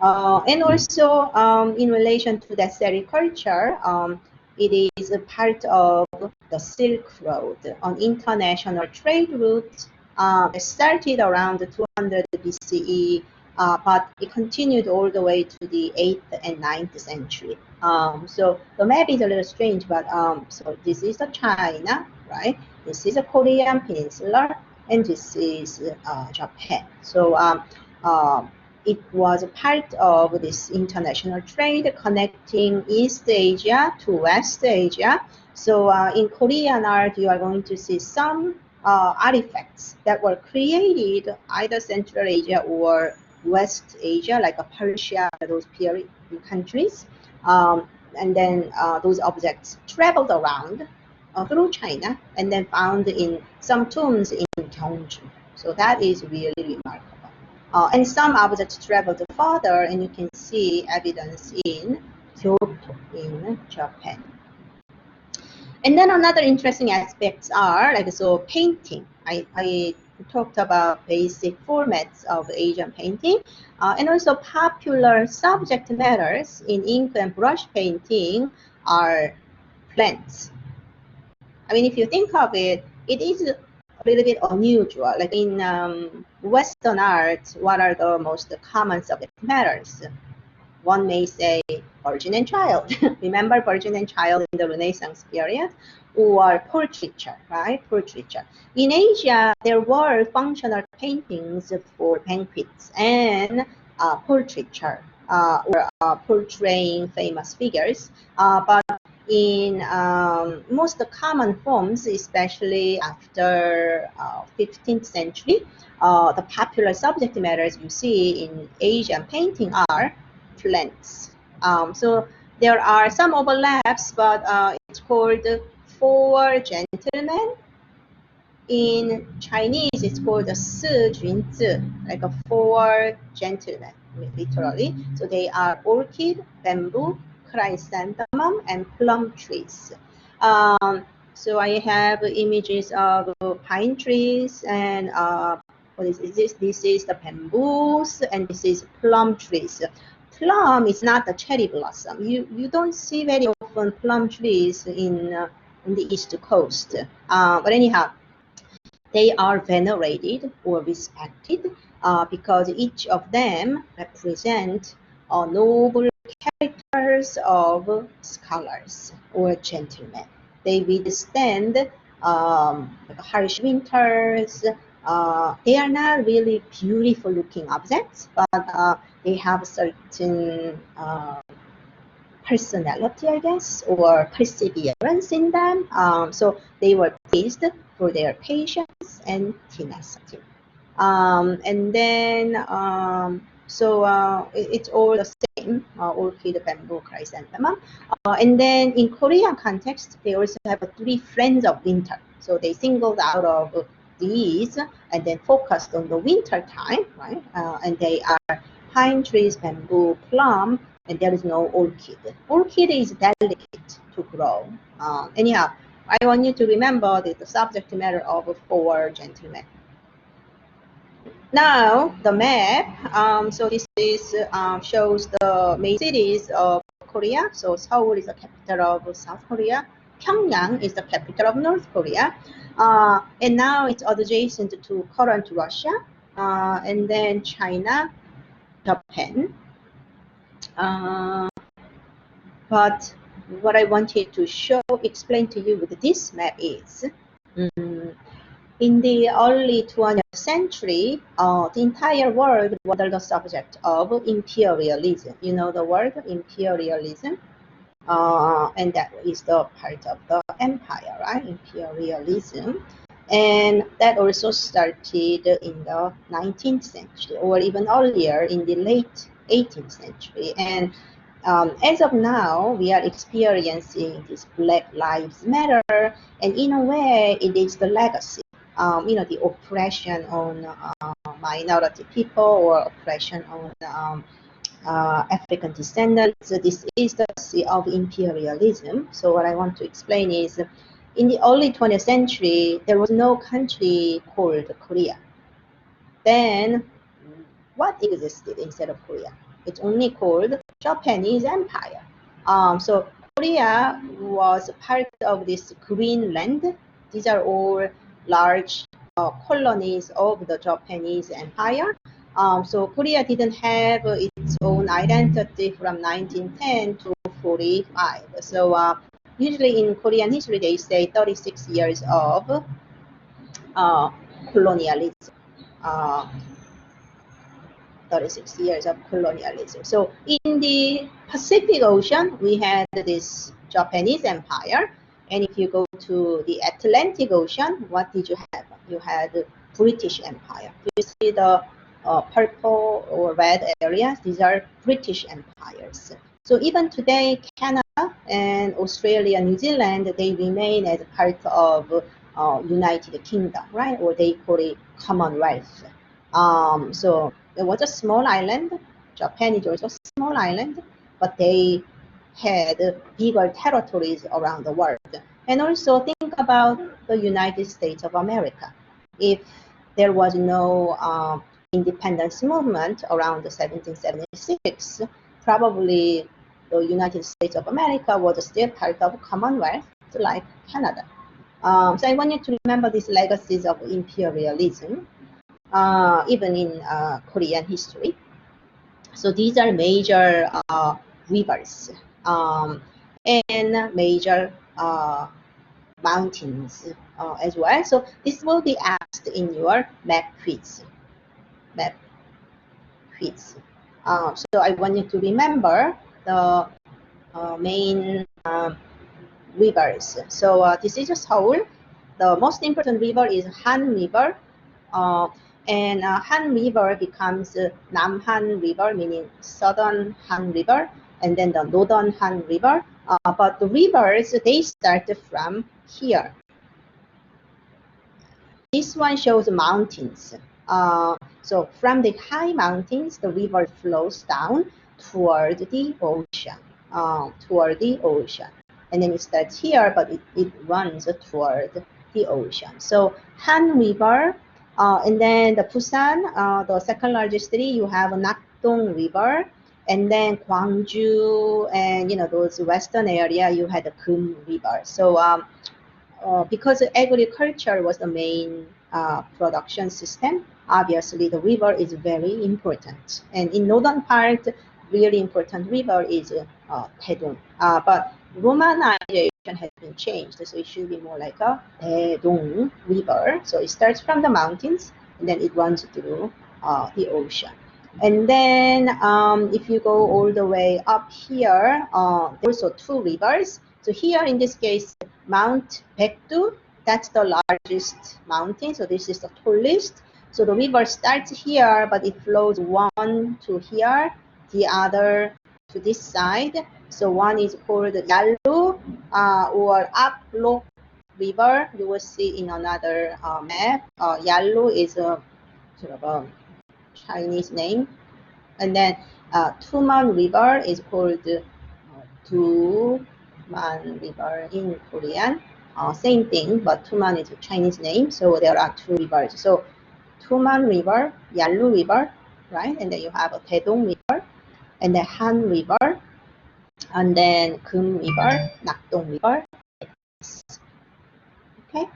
And also in relation to that sericulture, it is a part of the Silk Road, an international trade route that started around 200 BCE, but it continued all the way to the 8th and 9th century. So the map is a little strange, but so this is the China, right? This is a Korean peninsula, and this is Japan. So it was a part of this international trade connecting East Asia to West Asia. So in Korean art, you are going to see some artifacts that were created either Central Asia or West Asia, like Persia, those period countries. And then those objects traveled around through China and then found in some tombs in Kyunghee. So that is really remarkable. And some objects traveled further, and you can see evidence in Kyoto in Japan. And then another interesting aspects are like so painting. I talked about basic formats of Asian painting, and also popular subject matters in ink and brush painting are plants. I mean, if you think of it, it is a little bit unusual. Like in Western art, what are the most common subject matters? One may say Virgin and Child. Remember Virgin and Child in the Renaissance period? Or portraiture, right? Portraiture. In Asia, there were functional paintings for banquets and portraiture, or portraying famous figures. But in most common forms, especially after 15th century, the popular subject matters you see in Asian painting are plants. So there are some overlaps, but it's called Four Gentlemen. In Chinese, it's called the Si Jun Zi, like a four gentlemen, literally. So they are orchid, bamboo, chrysanthemum, and plum trees. So I have images of pine trees, and what is this? This is the bamboos, and this is plum trees. Plum is not the cherry blossom. You don't see very often plum trees in the East Coast. But anyhow, they are venerated or respected because each of them represent noble characters of scholars or gentlemen. They withstand harsh winters. They are not really beautiful looking objects, but they have certain personality, I guess, or perseverance in them. So they were praised for their patience and tenacity. And then, it's all the same, orchid, bamboo, chrysanthemum. And then in Korean context, they also have three friends of winter. So they singled out of these and then focused on the winter time, right? And they are pine trees, bamboo, plum, and there is no orchid. Orchid is delicate to grow. Anyhow, I want you to remember the subject matter of Four Gentlemen. Now the map. So this is shows the main cities of Korea. So Seoul is the capital of South Korea. Pyongyang is the capital of North Korea. And now it's adjacent to current Russia, and then China, Japan. But what I wanted to explain to you with this map is, in the early 20th century, the entire world was the subject of imperialism. You know the word imperialism? And that is the part of the empire, right? Imperialism. And that also started in the 19th century, or even earlier in the late 18th century. And as of now, we are experiencing this Black Lives Matter, and in a way, it is the legacy. The oppression on minority people or oppression on African descendants. So this is the legacy of imperialism. So what I want to explain is, in the early 20th century, there was no country called Korea. Then, what existed instead of Korea? It's only called Japanese Empire. So Korea was part of this Greenland. These are all large colonies of the Japanese Empire. So Korea didn't have its own identity from 1910 to 45. So usually in Korean history, they say 36 years of colonialism. Uh, 36 years of colonialism. So in the Pacific Ocean, we had this Japanese Empire. And if you go to the Atlantic Ocean, what did you have? You had the British Empire. You see the purple or red areas? These are British empires. So even today, Canada and Australia, New Zealand, they remain as part of United Kingdom, right? Or they call it Commonwealth. So it was a small island. Japan is also a small island, but they had bigger territories around the world. And also think about the United States of America. If there was no independence movement around 1776, probably the United States of America was still part of Commonwealth, like Canada. So I want you to remember these legacies of imperialism. Even in Korean history. So these are major rivers and major mountains as well. So this will be asked in your map quiz. Map quiz. So I want you to remember the main rivers. So this is Seoul. The most important river is Han River. And Han River becomes Namhan River, meaning Southern Han River, and then the Northern Han River. But the rivers, they start from here. This one shows mountains. So from the high mountains, the river flows down toward the ocean, And then it starts here, but it runs toward the ocean. So Han River, and then the Busan, the second largest city, you have Nakdong River, and then Gwangju, and those western area, you had the Kum River. So because agriculture was the main production system, obviously the river is very important. And in northern part, really important river is Taedong. But romanization has been changed, so it should be more like a Taedong River. So it starts from the mountains, and then it runs through the ocean. And then if you go all the way up here, there's also two rivers. So here in this case, Mount Baekdu, that's the largest mountain. So this is the tallest. So the river starts here, but it flows one to here, the other to this side. So one is called Yallu or Aplok River. You will see in another map. Yallu is a sort of a Chinese name. And then Tuman River is called Tuman River in Korean. Same thing, but Tuman is a Chinese name, so there are two rivers. So Tuman River, Yallu River, right? And then you have a Taedong River, and then Han River, and then Kum River, Nakdong River. Okay.